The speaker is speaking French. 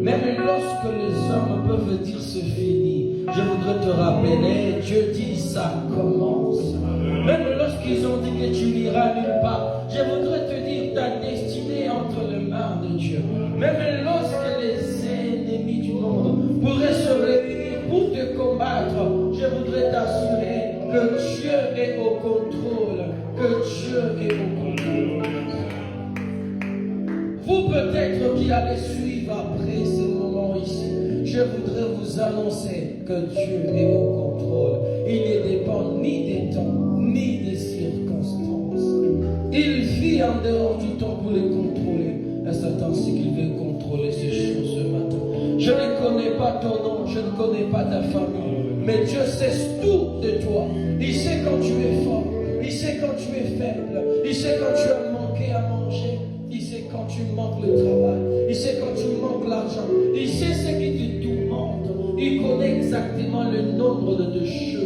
Même Même lorsque les hommes peuvent dire c'est fini, je voudrais te rappeler, Dieu dit ça commence. Même lorsqu'ils ont dit que tu n'iras nulle part, je voudrais te dire ta destinée est entre les mains de Dieu. Même lorsque les ennemis du monde pourraient se réunir pour te combattre, je voudrais t'assurer que Dieu est au contrôle, que Dieu est au contrôle. Vous peut-être qui allez suivre après ce moment ici, je voudrais vous annoncer que Dieu est au contrôle. Il ne dépend ni des temps, ni des circonstances. Il vit en dehors du temps pour les contrôler. Et Satan sait qu'il veut contrôler ces choses ce matin. Je ne connais pas ton nom, je ne connais pas ta famille, mais Dieu sait tout de toi. Il sait quand tu es fort, il sait quand tu es faible, il sait quand tu as manqué à manger, il sait quand tu manques le travail, il sait quand tu manques l'argent, il sait ce qui te tourmente, il connaît exactement le nombre de choses